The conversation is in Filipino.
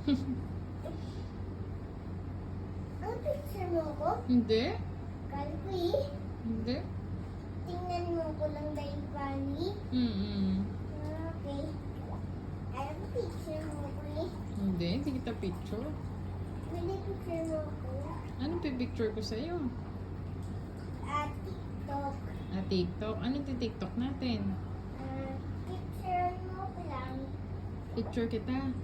Ang picture mo ko? Hindi. Kalpi? Hindi. Tingnan mo ko lang dahil funny. Okay. Alam mo picture mo ko eh. Hindi. Hindi kita picture. Pwede picture mo ko. Anong pipicture ko sa'yo? TikTok. TikTok. Anong TikTok natin? Picture mo ko lang. Picture kita.